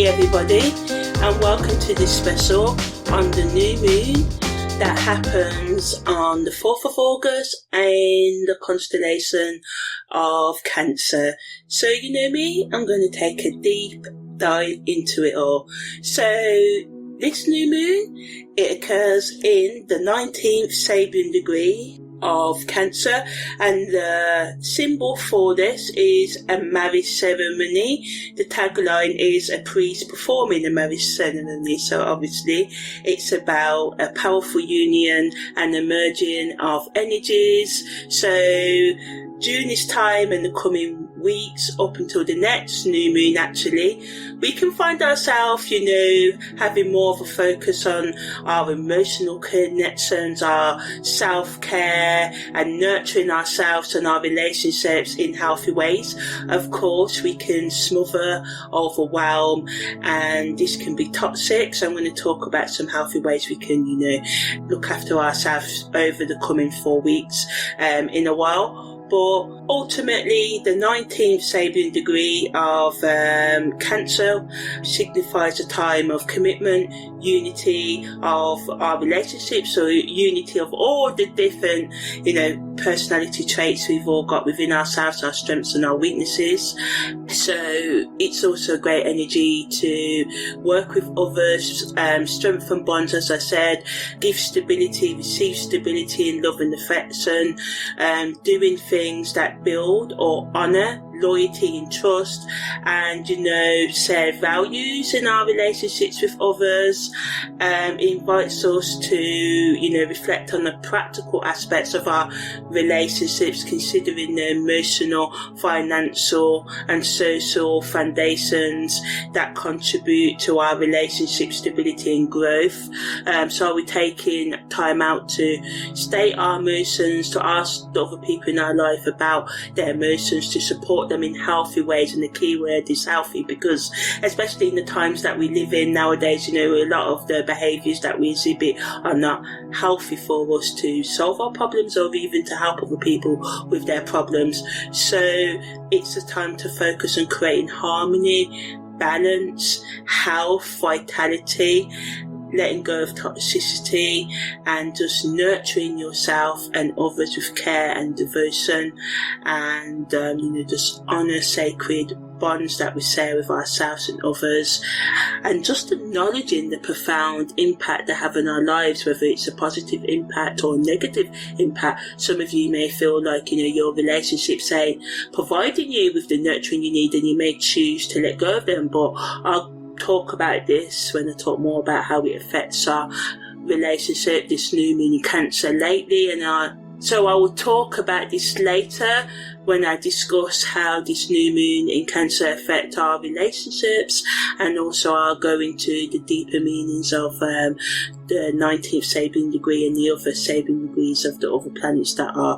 everybody, and welcome to this special on the new moon that happens on the 4th of August in the constellation of Cancer. So you know me, I'm going to take a deep dive into it all. So this new moon, it occurs in the 19th Sabian degree of Cancer, and the symbol for this is a marriage ceremony. The tagline is a priest performing a marriage ceremony, so obviously it's about a powerful union and a merging of energies. So during this time and the coming weeks up until the next new moon, actually, we can find ourselves, having more of a focus on our emotional connections, our self-care, and nurturing ourselves and our relationships in healthy ways. Of course, we can smother, overwhelm, and this can be toxic. So I'm going to talk about some healthy ways we can, look after ourselves over the coming 4 weeks in a while. But ultimately, the 19th Sabian degree of Cancer signifies a time of commitment, unity of our relationships, so unity of all the different, personality traits we've all got within ourselves, our strengths and our weaknesses. So it's also a great energy to work with others, strengthen bonds, as I said, give stability, receive stability in love and affection, doing things that build or honour loyalty and trust, and share values in our relationships with others. Invites us to reflect on the practical aspects of our relationships, considering the emotional, financial and social foundations that contribute to our relationship stability and growth. So are we taking time out to state our emotions, to ask the other people in our life about their emotions, to support them in healthy ways? And the key word is healthy, because especially in the times that we live in nowadays, a lot of the behaviours that we exhibit are not healthy for us to solve our problems or even to help other people with their problems. So it's a time to focus on creating harmony, balance, health, vitality, letting go of toxicity, and just nurturing yourself and others with care and devotion, and just honour sacred bonds that we share with ourselves and others, and just acknowledging the profound impact they have in our lives, whether it's a positive impact or a negative impact. Some of you may feel like your relationships ain't providing you with the nurturing you need, and you may choose to let go of them, but I'll talk about this when I talk more about how it affects our relationship, this new moon in Cancer lately, so I will talk about this later when I discuss how this new moon in Cancer affect our relationships, and also I'll go into the deeper meanings of the 19th Sabian degree and the other Sabian degrees of the other planets that are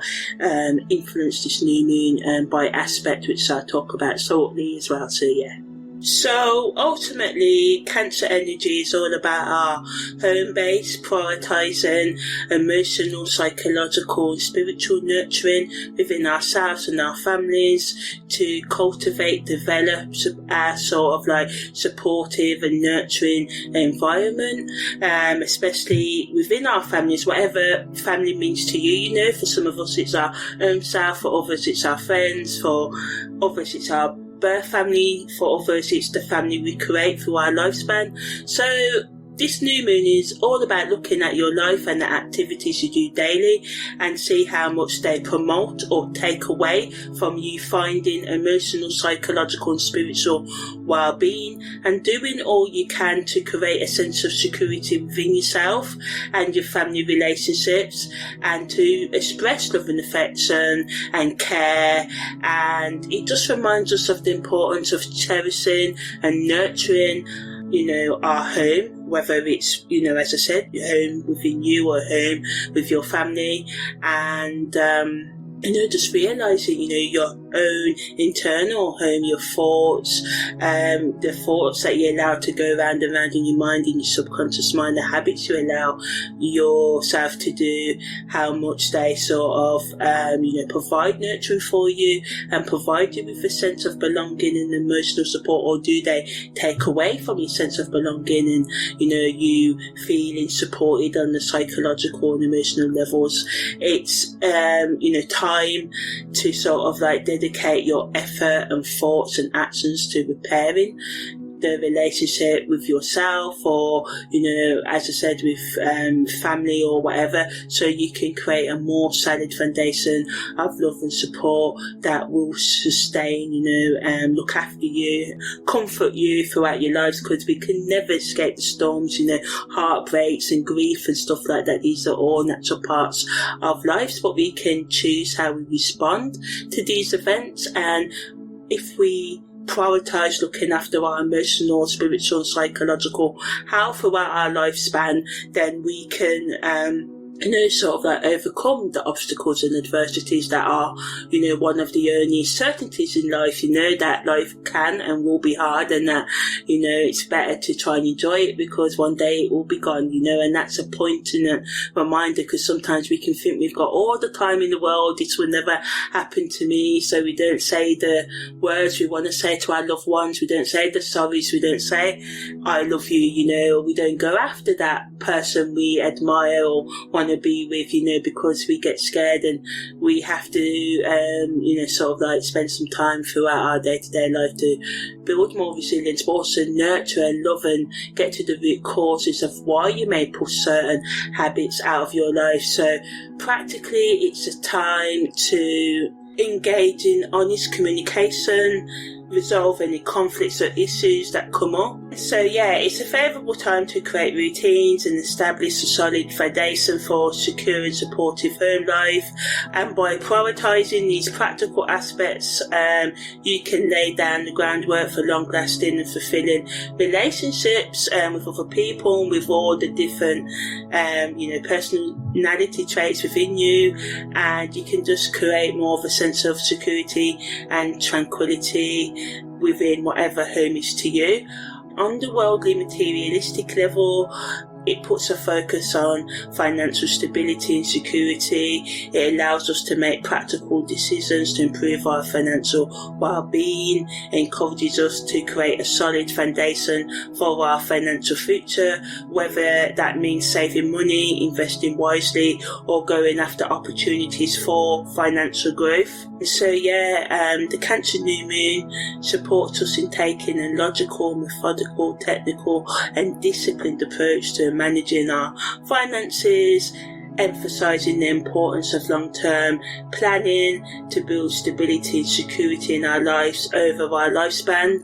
influenced this new moon by aspect, which I'll talk about shortly as well. So yeah. So ultimately, Cancer energy is all about our home base, prioritising emotional, psychological and spiritual nurturing within ourselves and our families, to cultivate, develop our sort of supportive and nurturing environment, especially within our families, whatever family means to you. For some of us it's our own self, for others it's our friends, for others it's our birth family, for others it's the family we create through our lifespan. So this new moon is all about looking at your life and the activities you do daily, and see how much they promote or take away from you finding emotional, psychological and spiritual well-being, and doing all you can to create a sense of security within yourself and your family relationships, and to express love and affection and care. And it just reminds us of the importance of cherishing and nurturing our home, whether it's, as I said, your home within you or home with your family, and, just realising, your own internal home, your thoughts, the thoughts that you allow to go round and round in your mind, in your subconscious mind, the habits you allow yourself to do, how much they sort of, provide nurturing for you and provide you with a sense of belonging and emotional support, or do they take away from your sense of belonging and, you feeling supported on the psychological and emotional levels. It's, time to sort of like dedicate your effort and thoughts and actions to repairing the relationship with yourself, or as I said, with family or whatever, so you can create a more solid foundation of love and support that will sustain, and look after you, comfort you throughout your lives, because we can never escape the storms, heartbreaks and grief and stuff like that. These are all natural parts of life, but we can choose how we respond to these events. And if we prioritize looking after our emotional, spiritual and psychological health throughout our lifespan, then we can sort of like overcome the obstacles and adversities that are, one of the only certainties in life, that life can and will be hard, and that, it's better to try and enjoy it, because one day it will be gone, and that's a point and a reminder, because sometimes we can think we've got all the time in the world, this will never happen to me, so we don't say the words we want to say to our loved ones, we don't say the sorries, we don't say I love you, we don't go after that person we admire or want to be with, because we get scared, and we have to sort of like spend some time throughout our day-to-day life to build more resilience, but also nurture and love and get to the root causes of why you may push certain habits out of your life. So practically it's a time to engage in honest communication, resolve any conflicts or issues that come up. So it's a favourable time to create routines and establish a solid foundation for secure and supportive home life. And by prioritising these practical aspects, you can lay down the groundwork for long-lasting and fulfilling relationships with other people, and with all the different personality traits within you, and you can just create more of a sense of security and tranquility within whatever home is to you. On the worldly materialistic level, it puts a focus on financial stability and security. It allows us to make practical decisions to improve our financial well-being. It encourages us to create a solid foundation for our financial future, whether that means saving money, investing wisely, or going after opportunities for financial growth. So the Cancer New Moon supports us in taking a logical, methodical, technical and disciplined approach to managing our finances, emphasising the importance of long-term planning to build stability and security in our lives over our lifespan.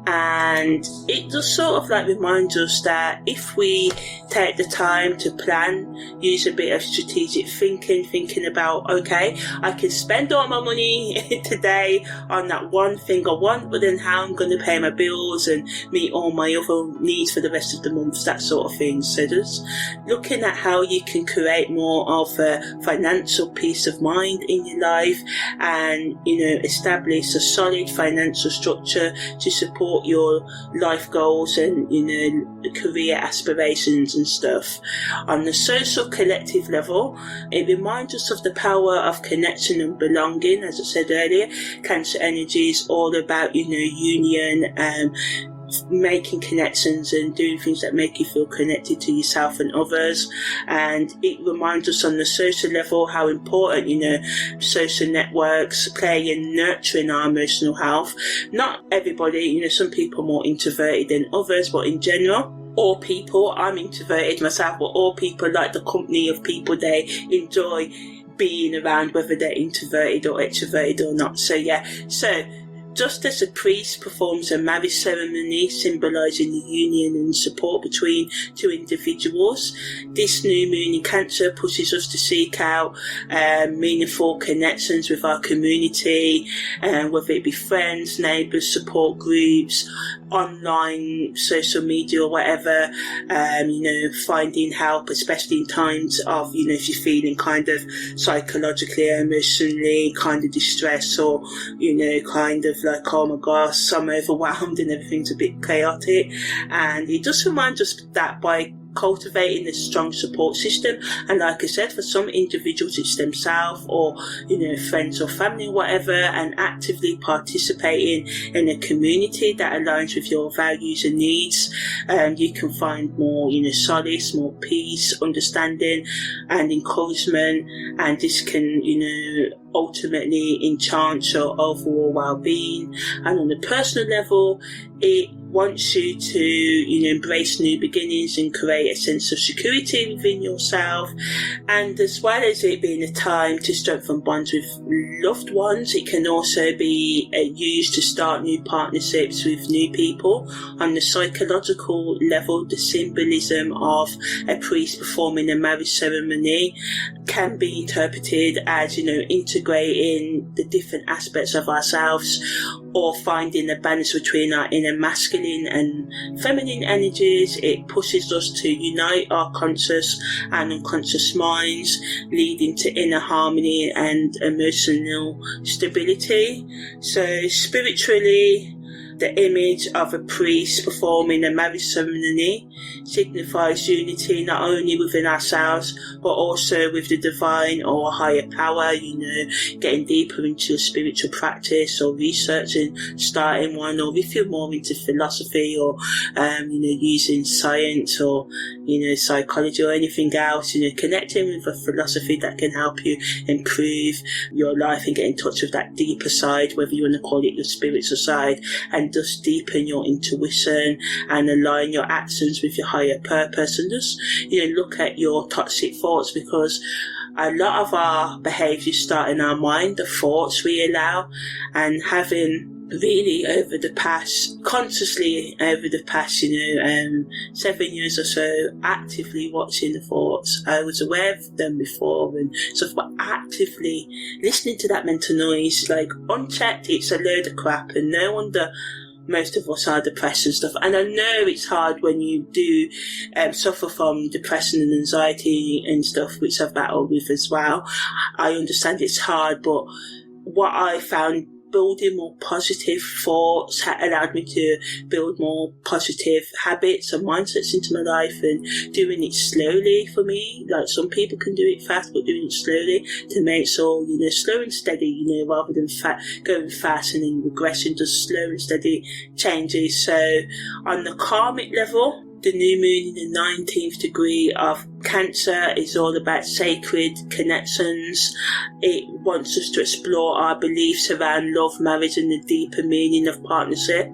And it just sort of like reminds us that if we take the time to plan, use a bit of strategic thinking about, okay, I can spend all my money today on that one thing I want, but then how I'm going to pay my bills and meet all my other needs for the rest of the month, that sort of thing. So just looking at how you can create more of a financial peace of mind in your life, and establish a solid financial structure to support your life goals and career aspirations and stuff. On the social collective level, it reminds us of the power of connection and belonging. As I said earlier, Cancer energy is all about union, making connections and doing things that make you feel connected to yourself and others. And it reminds us on the social level how important social networks play in nurturing our emotional health. Not everybody, some people are more introverted than others, but in general, all people, I'm introverted myself, but all people like the company of people they enjoy being around, whether they're introverted or extroverted or not. So Just as a priest performs a marriage ceremony symbolising the union and support between two individuals, this new moon in Cancer pushes us to seek out meaningful connections with our community, whether it be friends, neighbours, support groups, online, social media or whatever, finding help, especially in times of, if you're feeling kind of psychologically, emotionally kind of distressed, or, kind of like, oh my gosh, I'm overwhelmed and everything's a bit chaotic. And it just reminds us that by cultivating a strong support system, and like I said, for some individuals it's themselves or friends or family or whatever, and actively participating in a community that aligns with your values and needs, you can find more solace, more peace, understanding and encouragement, and this can ultimately enhance your overall well-being. And on a personal level, it wants you to embrace new beginnings and create a sense of security within yourself. And as well as it being a time to strengthen bonds with loved ones, it can also be used to start new partnerships with new people. On the psychological level, the symbolism of a priest performing a marriage ceremony can be interpreted as integrating the different aspects of ourselves, or finding a balance between our inner masculine and feminine energies. It pushes us to unite our conscious and unconscious minds, leading to inner harmony and emotional stability. So spiritually, the image of a priest performing a marriage ceremony signifies unity not only within ourselves but also with the divine or higher power, getting deeper into a spiritual practice or researching, starting one, or if you're more into philosophy or using science or psychology or anything else, connecting with a philosophy that can help you improve your life and get in touch with that deeper side, whether you want to call it your spiritual side, and just deepen your intuition and align your actions with your higher purpose, and just look at your toxic thoughts, because a lot of our behaviours start in our mind, the thoughts we allow. And having really consciously over the past 7 years or so, actively watching the thoughts. I was aware of them before and stuff, but actively listening to that mental noise, like unchecked, it's a load of crap, and no wonder most of us are depressed and stuff. And I know it's hard when you do suffer from depression and anxiety and stuff, which I've battled with as well. I understand it's hard, but what I found, building more positive thoughts allowed me to build more positive habits and mindsets into my life, and doing it slowly for me. Like some people can do it fast, but doing it slowly to make sure, slow and steady, rather than going fast and then regressing, just slow and steady changes. So on the karmic level, the new moon in the 19th degree of Cancer is all about sacred connections. It wants us to explore our beliefs around love, marriage and the deeper meaning of partnership.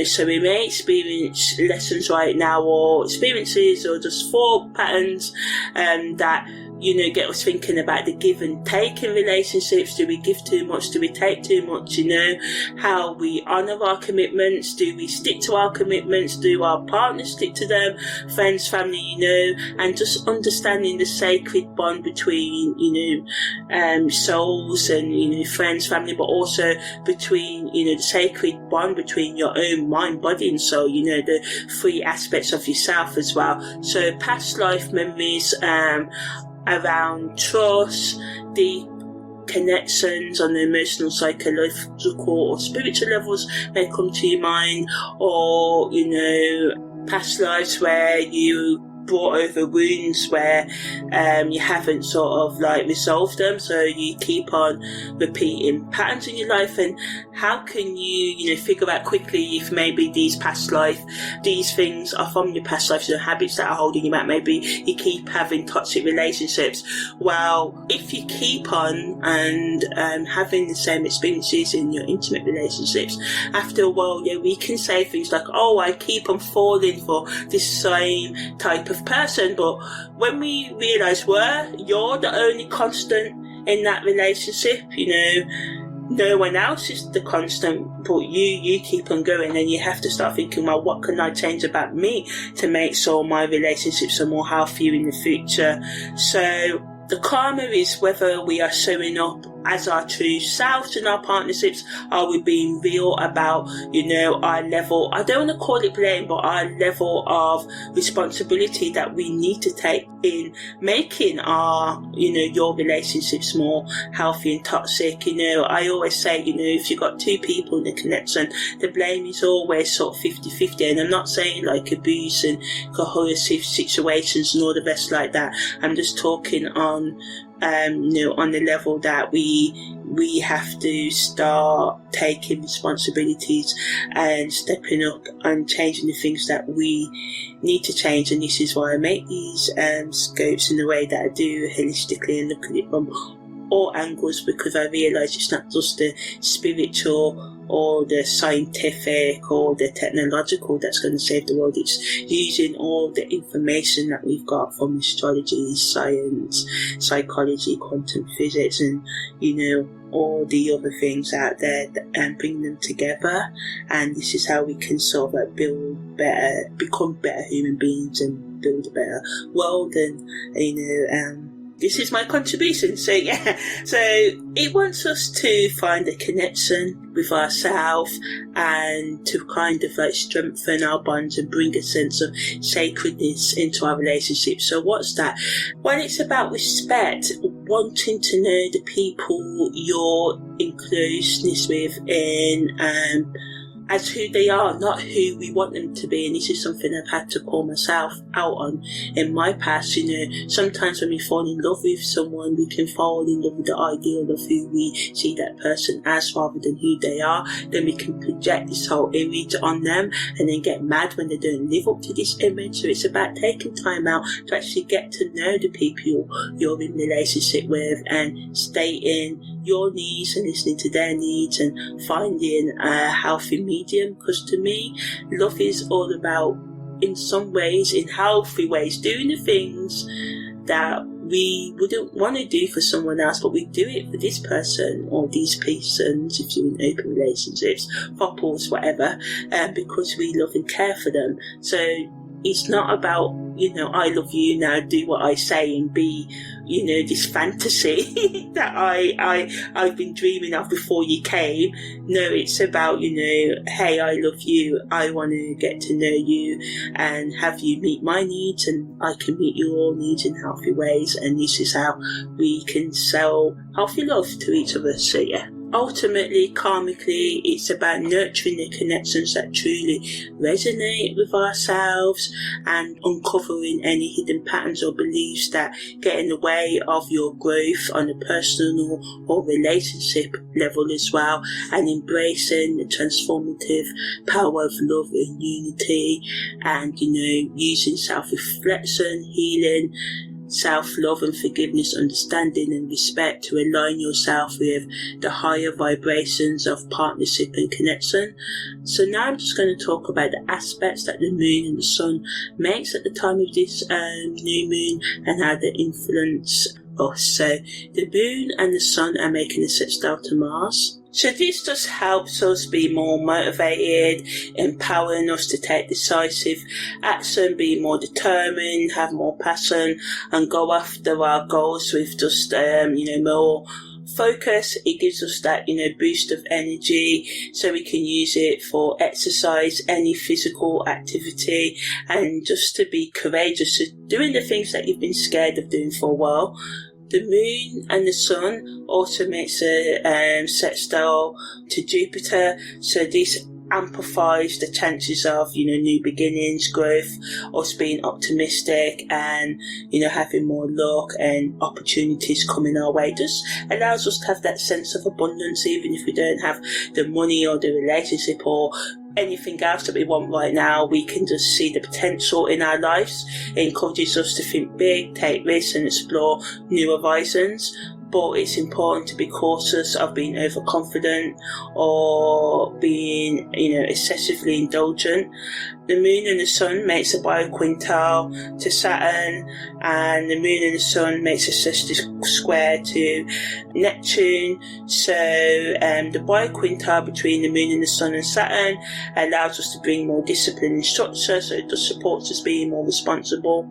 So we may experience lessons right now, or experiences, or just thought patterns that get us thinking about the give and take in relationships. Do we give too much? Do we take too much? How we honour our commitments. Do we stick to our commitments? Do our partners stick to them? Friends, family, and just understanding the sacred bond between, souls and, friends, family, but also between, the sacred bond between your own mind, body and soul, the three aspects of yourself as well. So past life memories, around trust, deep connections on the emotional, psychological or spiritual levels may come to your mind, or past lives where you brought over wounds where you haven't sort of resolved them, so you keep on repeating patterns in your life. And how can you figure out quickly if maybe these things are from your past life, so habits that are holding you back? Maybe you keep having toxic relationships. Well, if you keep on and having the same experiences in your intimate relationships, after a while, we can say things like, oh, I keep on falling for this same type of person. But when we realise you're the only constant in that relationship, no one else is the constant, but you keep on going, and you have to start thinking, well, what can I change about me to make sure my relationships are more healthier in the future? So the karma is whether we are showing up as our true selves in our partnerships. Are we being real about, our level, I don't want to call it blame, but our level of responsibility that we need to take in making our, your relationships more healthy and toxic. I always say, if you've got two people in a connection, the blame is always sort of 50-50. And I'm not saying like abuse and coercive situations and all the rest like that. I'm just talking on the level that we have to start taking responsibilities and stepping up and changing the things that we need to change. And this is why I make these scopes in the way that I do, holistically, and look at it from all angles, because I realise it's not just the spiritual or the scientific or the technological that's going to save the world. It's using all the information that we've got from astrology, science, psychology, quantum physics, and all the other things out there, and bring them together. And this is how we can sort of build better, become better human beings, and build a better world. And this is my contribution. So it wants us to find a connection with ourselves and to kind of like strengthen our bonds and bring a sense of sacredness into our relationship. So what's that? Well, it's about respect, wanting to know the people you're in closeness with and as who they are, not who we want them to be. And this is something I've had to call myself out on in my past. Sometimes when we fall in love with someone, we can fall in love with the ideal of who we see that person as rather than who they are. Then we can project this whole image on them and then get mad when they don't live up to this image. So it's about taking time out to actually get to know the people you're in relationship with and stating your needs and listening to their needs and finding a healthy medium. Because to me, love is all about, in some ways, in healthy ways, doing the things that we wouldn't want to do for someone else, but we do it for this person or these persons, if you're in open relationships, couples, whatever, because we love and care for them. So it's not about, I love you, now do what I say and be, this fantasy that I've been dreaming of before you came. No, it's about, hey, I love you, I want to get to know you and have you meet my needs, and I can meet your needs in healthy ways. And this is how we can sell healthy love to each other. So yeah. Ultimately, karmically, it's about nurturing the connections that truly resonate with ourselves and uncovering any hidden patterns or beliefs that get in the way of your growth on a personal or relationship level as well, and embracing the transformative power of love and unity, and using self-reflection, healing, self-love and forgiveness, understanding and respect to align yourself with the higher vibrations of partnership and connection. So now I'm just going to talk about the aspects that the moon and the sun makes at the time of this new moon and how they influence us. So the moon and the sun are making a sextile to Mars. So this just helps us be more motivated, empowering us to take decisive action, be more determined, have more passion, and go after our goals with just, more focus. It gives us that, boost of energy, so we can use it for exercise, any physical activity, and just to be courageous, so doing the things that you've been scared of doing for a while. The moon and the sun also makes a sextile to Jupiter, so this amplifies the chances of, new beginnings, growth, us being optimistic and, having more luck and opportunities coming our way. It just allows us to have that sense of abundance, even if we don't have the money or the relationship or anything else that we want right now. We can just see the potential in our lives. It encourages us to think big, take risks and explore new horizons. but it's important to be cautious of being overconfident or being, excessively indulgent. The moon and the sun makes a bioquintal to Saturn, and the moon and the sun makes a sextile square to Neptune. So the bioquintal between the moon and the sun and Saturn allows us to bring more discipline and structure, so it does support us being more responsible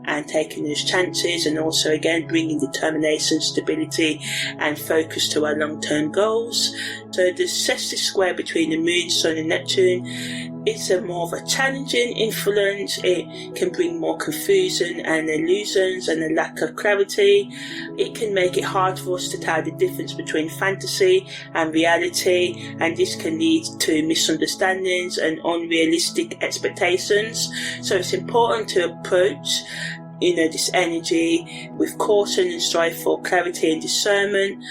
and taking those chances, and also again bringing determination, stability and focus to our long-term goals. So the sextile square between the moon, sun and Neptune, it's a more of a challenging influence. It can bring more confusion and illusions and a lack of clarity. It can make it hard for us to tell the difference between fantasy and reality, and this can lead to misunderstandings and unrealistic expectations. So it's important to approach this energy with caution and strive for clarity and discernment,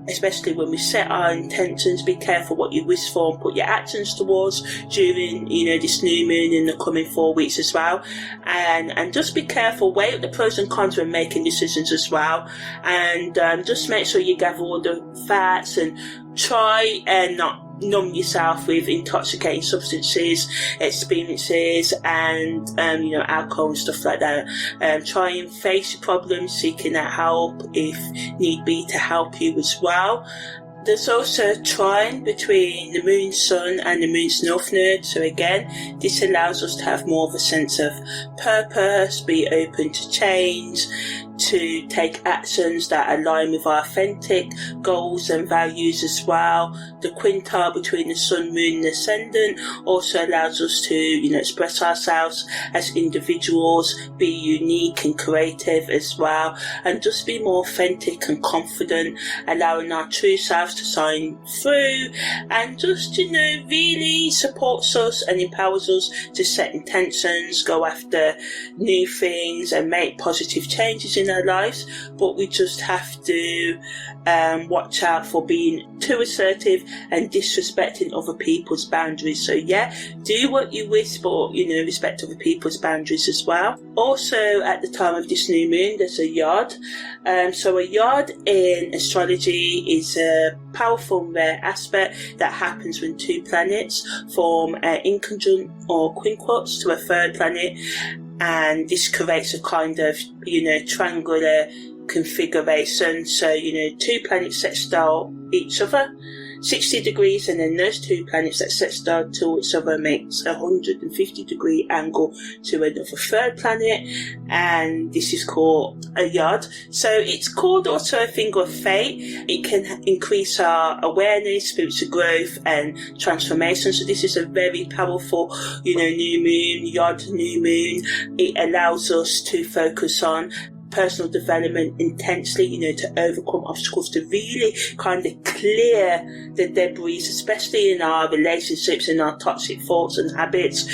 especially when we set our intentions. Be careful what you wish for and put your actions towards during this new moon in the coming 4 weeks as well, and just be careful, weigh up the pros and cons when making decisions as well, and just make sure you gather all the facts and try and not numb yourself with intoxicating substances, experiences and alcohol and stuff like that. Try and face your problems, seeking out help if need be to help you as well. There's also a trine between the moon's sun and the moon's north node, so again this allows us to have more of a sense of purpose, be open to change, to take actions that align with our authentic goals and values as well. The quintal between the sun, moon and ascendant also allows us to express ourselves as individuals, be unique and creative as well, and just be more authentic and confident, allowing our true selves to shine through, and just really supports us and empowers us to set intentions, go after new things and make positive changes in our lives. But we just have to watch out for being too assertive and disrespecting other people's boundaries. So do what you wish, but respect other people's boundaries as well. Also at the time of this new moon there's a yard. So a yard in astrology is a powerful rare aspect that happens when two planets form inconjunct or quincunx to a third planet, and this creates a kind of triangular configuration. So two planets sextile each other 60 degrees, and then those two planets that sextile to each other makes a 150-degree angle to another third planet, and this is called a yard. So it's called also a finger of fate. It can increase our awareness, spiritual growth and transformation. So this is a very powerful new moon, yard new moon. It allows us to focus on personal development intensely, to overcome obstacles, to really kind of clear the debris, especially in our relationships, in our toxic thoughts and habits,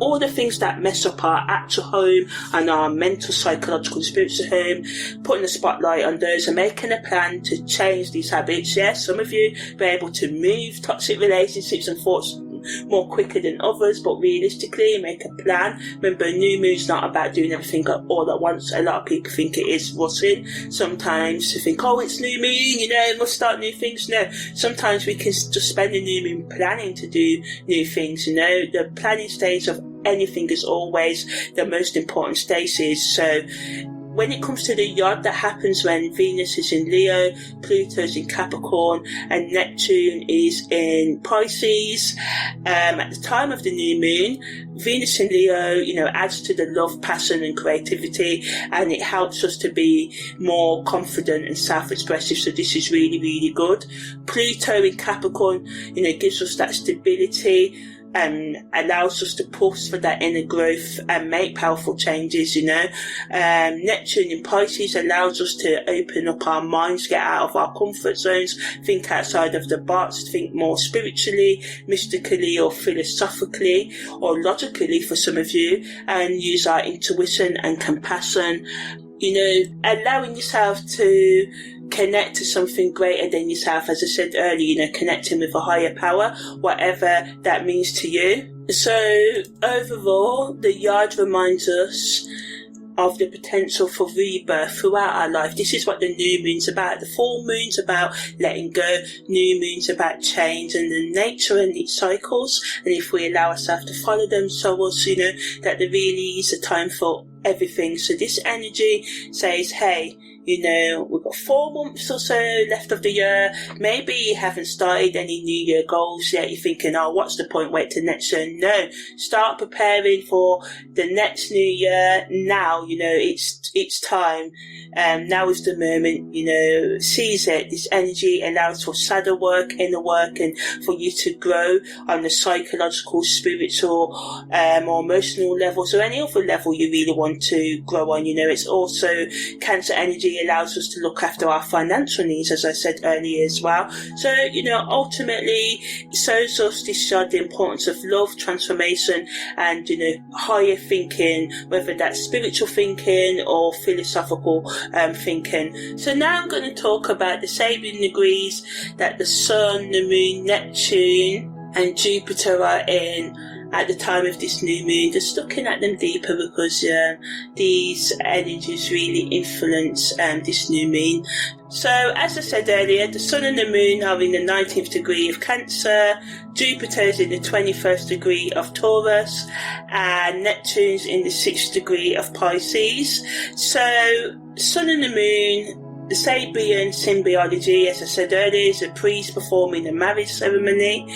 all the things that mess up our actual home and our mental, psychological, spiritual home, putting the spotlight on those and making a plan to change these habits. Yes, some of you be able to move toxic relationships and thoughts more quicker than others, but realistically make a plan. Remember, new moon's not about doing everything all at once. A lot of people think it is rushing. Sometimes you think, it's new moon, must start new things. No, sometimes we can just spend the new moon planning to do new things. The planning stage of anything is always the most important stages. So when it comes to the yard, that happens when Venus is in Leo, Pluto's in Capricorn, and Neptune is in Pisces. At the time of the new moon, Venus in Leo, adds to the love, passion and creativity, and it helps us to be more confident and self-expressive. So this is really, really good. Pluto in Capricorn, gives us that stability and allows us to push for that inner growth and make powerful changes. Neptune in Pisces allows us to open up our minds, get out of our comfort zones, think outside of the box, think more spiritually, mystically or philosophically or logically for some of you, and use our intuition and compassion, allowing yourself to connect to something greater than yourself, as I said earlier, connecting with a higher power, whatever that means to you. So overall, the yard reminds us of the potential for rebirth throughout our life. This is what the new moon's about. The full moon's about letting go, new moon's about change and the nature and its cycles, and if we allow ourselves to follow them, so also, that there really is a time for everything. So this energy says, hey, we've got 4 months or so left of the year. Maybe you haven't started any New Year goals yet. You're thinking, oh, what's the point? Wait till next year. No, start preparing for the next New Year now. It's time. Now is the moment, seize it. This energy allows for shadow work, inner work, and for you to grow on the psychological, spiritual, or emotional levels, or any other level you really want to grow on. It's also Cancer energy allows us to look after our financial needs, as I said earlier as well. So, ultimately it shows us the importance of love, transformation, and, higher thinking, whether that's spiritual thinking or philosophical thinking. So now I'm going to talk about the Sabian degrees that the Sun, the Moon, Neptune and Jupiter are in at the time of this new moon. Just looking at them deeper, because these energies really influence this new moon. So as I said earlier, the Sun and the Moon are in the 19th degree of Cancer, Jupiter is in the 21st degree of Taurus, and Neptune's in the 6th degree of Pisces. So Sun and the Moon, the Sabian symbology, as I said earlier, is a priest performing a marriage ceremony,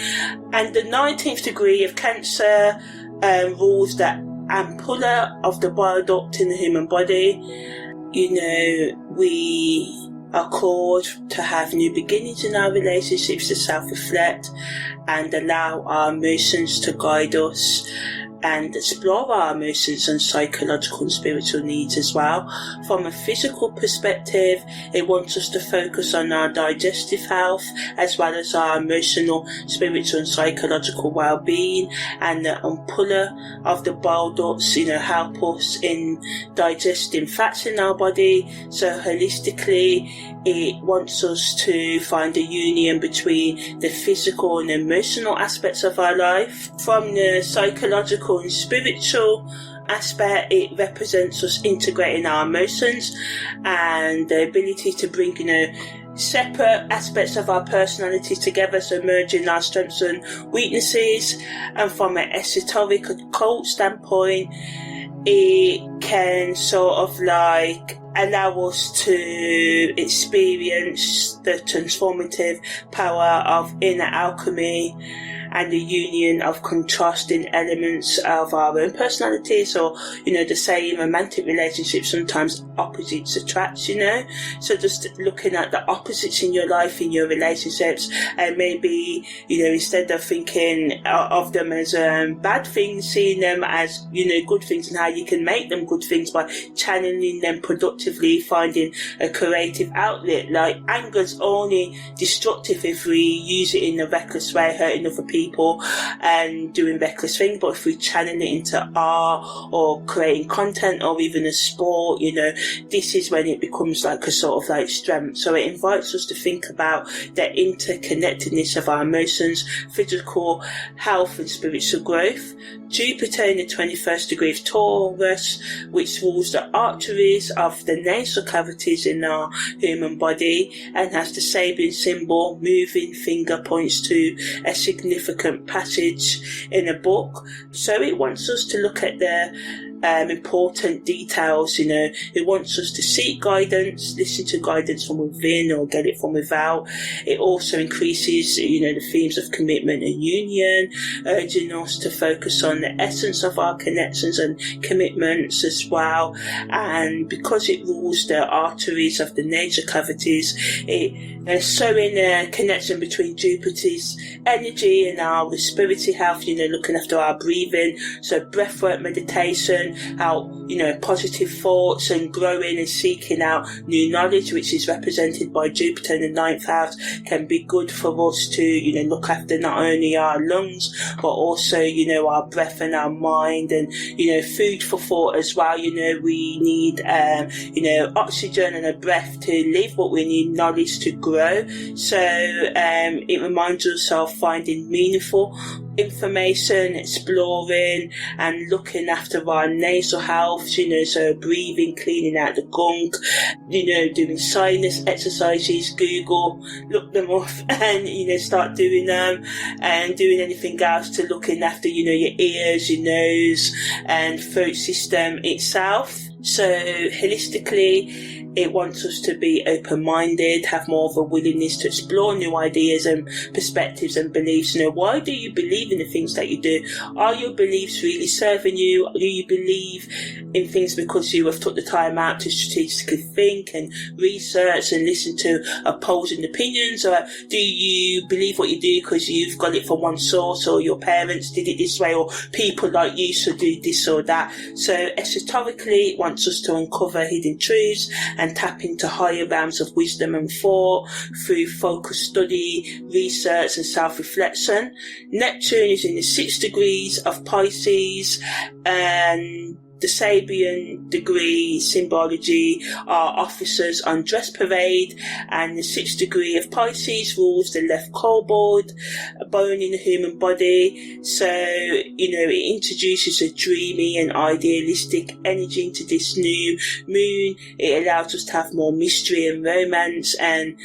and the 19th degree of Cancer rules the ampulla of the bile duct in the human body. We are called to have new beginnings in our relationships, to self-reflect and allow our emotions to guide us and explore our emotions and psychological and spiritual needs as well. From a physical perspective, it wants us to focus on our digestive health as well as our emotional, spiritual and psychological well-being, and the ampulla of the bile ducts, help us in digesting fats in our body. So holistically, it wants us to find a union between the physical and emotional aspects of our life. From the psychological and spiritual aspect, it represents us integrating our emotions and the ability to bring, separate aspects of our personality together, so merging our strengths and weaknesses. And from an esoteric occult standpoint, it can sort of allow us to experience the transformative power of inner alchemy and the union of contrasting elements of our own personalities, or the same romantic relationships, sometimes opposites attract, so just looking at the opposites in your life, in your relationships, and maybe instead of thinking of them as bad things, seeing them as good things, and how you can make them good things by channeling them productively, finding a creative outlet. Like, anger's only destructive if we use it in a reckless way, hurting other people and doing reckless things. But if we channel it into art or creating content or even a sport, this is when it becomes like a sort of strength. So it invites us to think about the interconnectedness of our emotions, physical health and spiritual growth. Jupiter in the 21st degree of Taurus, which rules the arteries of the nasal cavities in our human body, and has the Sabian symbol, moving finger, points to a significant passage in a book. So it wants us to look at the important details. It wants us to seek guidance, listen to guidance from within or get it from without. It also increases the themes of commitment and union, urging us to focus on the essence of our connections and commitments as well. And because it rules the arteries of the nasal cavities, there's so in a connection between Jupiter's energy and our spiritual health, looking after our breathing, so breathwork, meditation, how positive thoughts and growing and seeking out new knowledge, which is represented by Jupiter in the 9th house, can be good for us to look after not only our lungs but also our breath and our mind, and food for thought as well. We need oxygen and a breath to live, but we need knowledge to grow. So it reminds us of finding meaningful information, exploring and looking after our nasal health, so breathing, cleaning out the gunk, doing sinus exercises. Google, look them up and, start doing them, and doing anything else to looking after, your ears, your nose and throat system itself. So holistically, it wants us to be open-minded, have more of a willingness to explore new ideas and perspectives and beliefs. Why do you believe in the things that you do? Are your beliefs really serving you? Do you believe in things because you have took the time out to strategically think and research and listen to opposing opinions? Or do you believe what you do because you've got it from one source, or your parents did it this way, or people like you should do this or that? So esoterically, it wants us to uncover hidden truths and tap into higher realms of wisdom and thought through focused study, research and self-reflection. Neptune is in the 6 degrees of Pisces, and the Sabian degree symbology are officers on dress parade, and the 6th degree of Pisces rules the left cobalt bone in the human body. So, it introduces a dreamy and idealistic energy into this new moon. It allows us to have more mystery and romance, and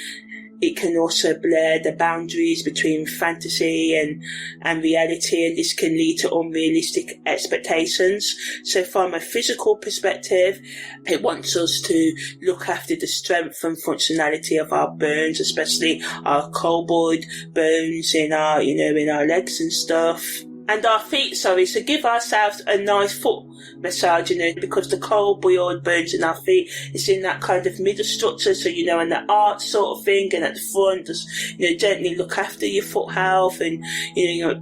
it can also blur the boundaries between fantasy and reality, and this can lead to unrealistic expectations. So from a physical perspective, it wants us to look after the strength and functionality of our bones, especially our cobalt bones in our, in our legs and stuff. And our feet, so give ourselves a nice foot massage, because the cold boiled bones in our feet is in that kind of middle structure, so and the arch sort of thing, and at the front, just gently look after your foot health, and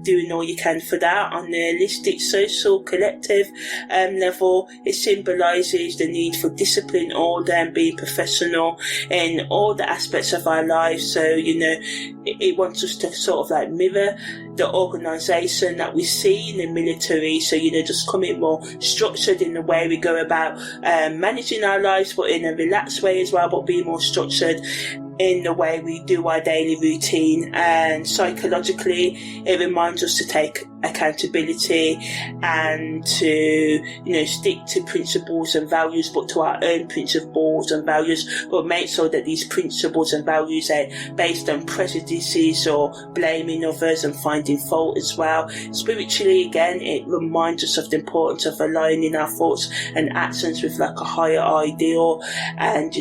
doing all you can for that. On the holistic, social, collective level, it symbolises the need for discipline, order, and being professional in all the aspects of our lives. So it wants us to sort of mirror the organisation that we see in the military, so just coming more structured in the way we go about managing our lives, but in a relaxed way as well, but being more structured in the way we do our daily routine. And psychologically, it reminds us to take accountability and to stick to principles and values, but to our own principles and values, but make sure that these principles and values are based on prejudices or blaming others and finding fault as well. Spiritually, again, it reminds us of the importance of aligning our thoughts and actions with a higher ideal, and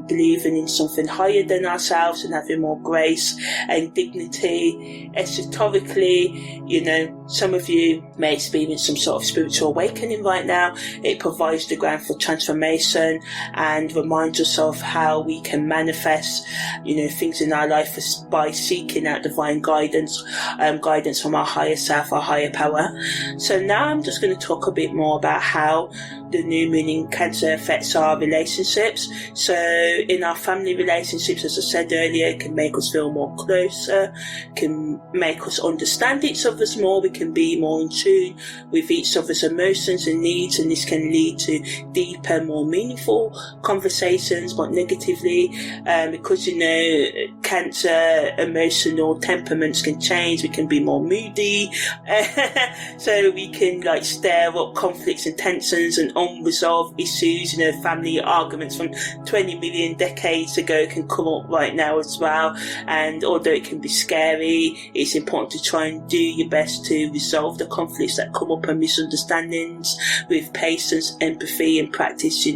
believing in something higher than ourselves and having more grace and dignity. Esoterically, some of you may experience some sort of spiritual awakening right now. It provides the ground for transformation and reminds us of how we can manifest, things in our life by seeking out divine guidance from our higher self, our higher power. So now I'm just going to talk a bit more about how the new moon in Cancer affects our relationships. So in our family relationships, as I said earlier, it can make us feel more closer, can make us understand each other's more, we can be more in tune with each other's emotions and needs, and this can lead to deeper, more meaningful conversations. But negatively, because Cancer emotional temperaments can change, we can be more moody, so we can stir up conflicts and tensions and unresolved issues. Family arguments from 20 million decades ago can come up right now as well, and although it can be scary, it's important to try and do your best to resolve the conflicts that come up and misunderstandings with patience, empathy, and practice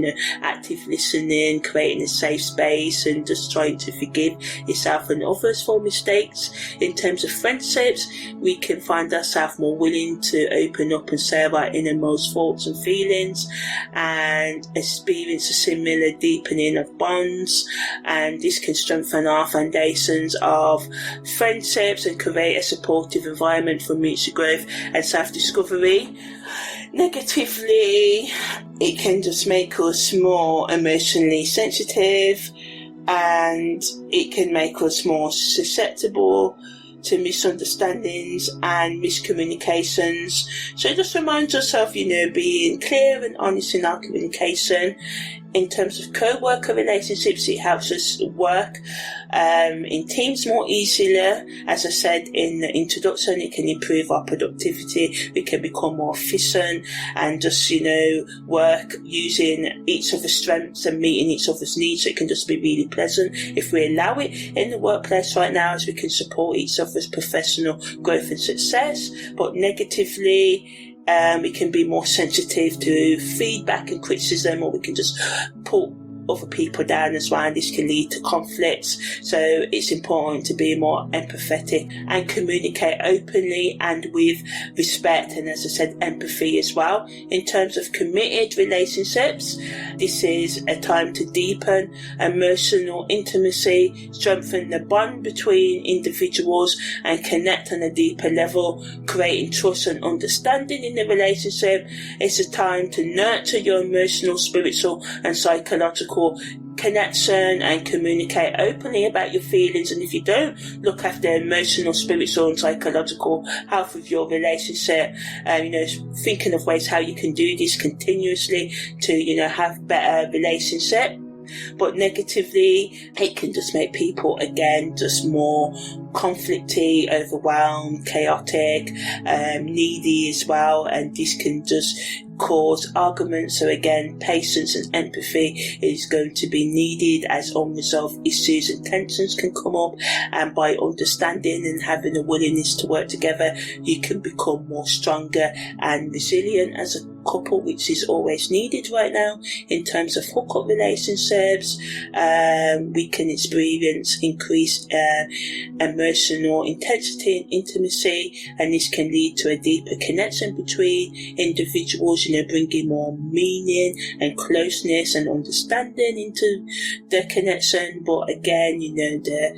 active listening, creating a safe space, and just trying to forgive yourself and others for mistakes. In terms of friendships, we can find ourselves more willing to open up and say our innermost thoughts and feelings, and experience a similar deepening of bonds, and this can strengthen our foundations of friendships and create a supportive environment for mutual growth and self-discovery. Negatively, it can just make us more emotionally sensitive, and it can make us more susceptible to misunderstandings and miscommunications. So it just reminds us of, being clear and honest in our communication. In terms of co-worker relationships, it helps us work in teams more easily. As I said in the introduction, it can improve our productivity. We can become more efficient and just, work using each other's strengths and meeting each other's needs. So it can just be really pleasant if we allow it in the workplace right now, as we can support each other's professional growth and success. But negatively, we can be more sensitive to feedback and criticism, or we can just put other people down as well, and this can lead to conflicts. So it's important to be more empathetic and communicate openly and with respect, and as I said, empathy as well. In terms of committed relationships, this is a time to deepen emotional intimacy, strengthen the bond between individuals and connect on a deeper level, creating trust and understanding in the relationship. It's a time to nurture your emotional, spiritual and psychological connection and communicate openly about your feelings. And if you don't look after emotional, spiritual and psychological health of your relationship, thinking of ways how you can do this continuously to have better relationship. But negatively, it can just make people again just more conflicty, overwhelmed, chaotic, needy as well, and this can just cause arguments. So again, patience and empathy is going to be needed, as unresolved issues and tensions can come up, and by understanding and having a willingness to work together, you can become more stronger and resilient as a couple, which is always needed right now. In terms of hookup relationships, we can experience increased emotional intensity and intimacy, and this can lead to a deeper connection between individuals, bringing more meaning and closeness and understanding into the connection. But again, the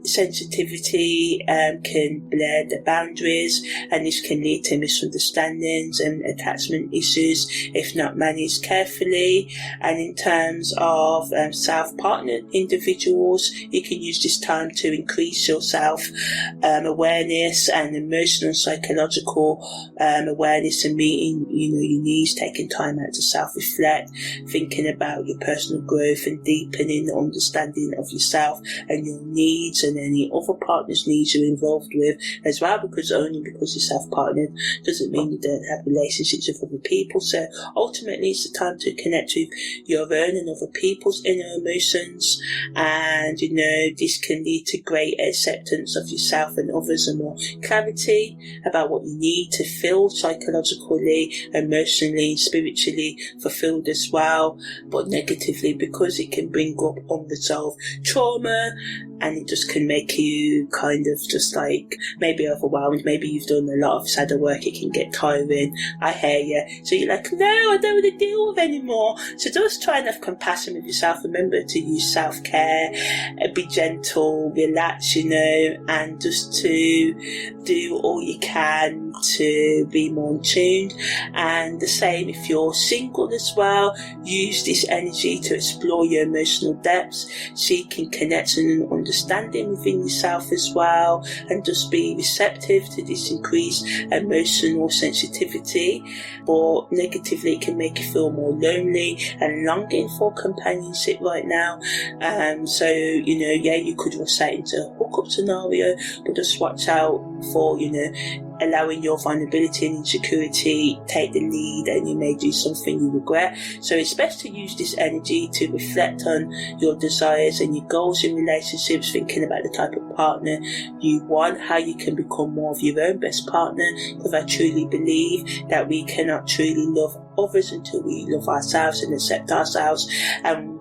sensitivity can blur the boundaries, and this can lead to misunderstandings and attachment issues if not managed carefully. And in terms of self-partnered individuals, you can use this time to increase your self-awareness and emotional and psychological awareness, and meeting your needs, taking time out to self-reflect, thinking about your personal growth and deepening the understanding of yourself and your needs and any other partner's needs you're involved with as well, because only because you're self-partnered doesn't mean you don't have relationships with other people. So ultimately, it's the time to connect with your own and other people's inner emotions, and this can lead to great acceptance of yourself and others, and more clarity about what you need to feel psychologically, emotionally, spiritually fulfilled as well. But negatively, because it can bring up unresolved trauma, and it just can make you kind of just like maybe overwhelmed. Maybe you've done a lot of shadow work, it can get tiring. I hear you. So you're like, no, I don't want to deal with anymore. So just try and have compassion with yourself. Remember to use self-care, be gentle, relax, and just to do all you can to be more in tune. And the same if you're single as well. Use this energy to explore your emotional depths, seeking connection and understanding within yourself as well, and just be receptive to this increased emotional sensitivity. But negatively, it can make you feel more lonely and longing for companionship right now. So you could rush out into a hookup scenario, but just watch out for allowing your vulnerability and insecurity take the lead, and you may do something you regret. So it's best to use this energy to reflect on your desires and your goals in relationships, thinking about the type of partner you want, how you can become more of your own best partner, because I truly believe that we cannot truly love others until we love ourselves and accept ourselves. And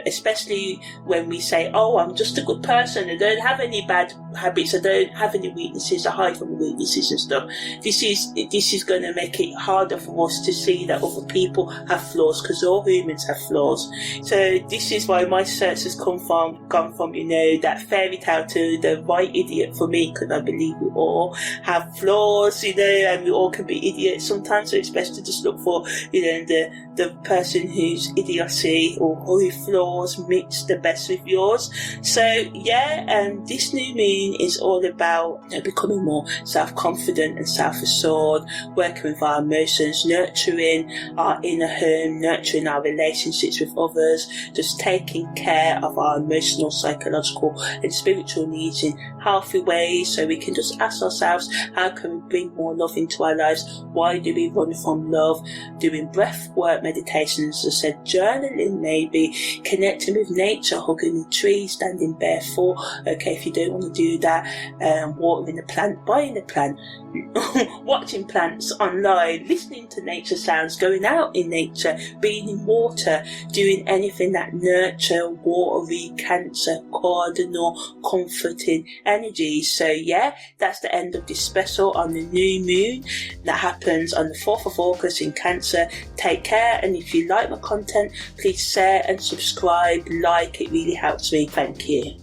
especially when we say, oh, I'm just a good person, I don't have any bad habits, I don't have any weaknesses, I hide from weaknesses and stuff. This is going to make it harder for us to see that other people have flaws, because all humans have flaws. So this is why my search has gone from that fairy tale to the right idiot for me, because I believe we all have flaws, and we all can be idiots sometimes. So it's best to just look for the person whose idiocy or whose flaws mix the best with yours. So this new moon moon is all about becoming more self-confident and self-assured, working with our emotions, nurturing our inner home, nurturing our relationships with others, just taking care of our emotional, psychological and spiritual needs in healthy ways. So we can just ask ourselves, how can we bring more love into our lives? Why do we run from love? Doing breath work, meditations, as I said, journaling maybe, connecting with nature, hugging the tree, standing barefoot. Okay, if you don't want to do that, watering a plant, buying a plant, watching plants online, listening to nature sounds, going out in nature, being in water, doing anything that nurture, watery, Cancer, cardinal, comforting energies. So yeah, that's the end of this special on the new moon that happens on the 4th of August in Cancer. Take care, and if you like my content, please share and subscribe, like, it really helps me. Thank you.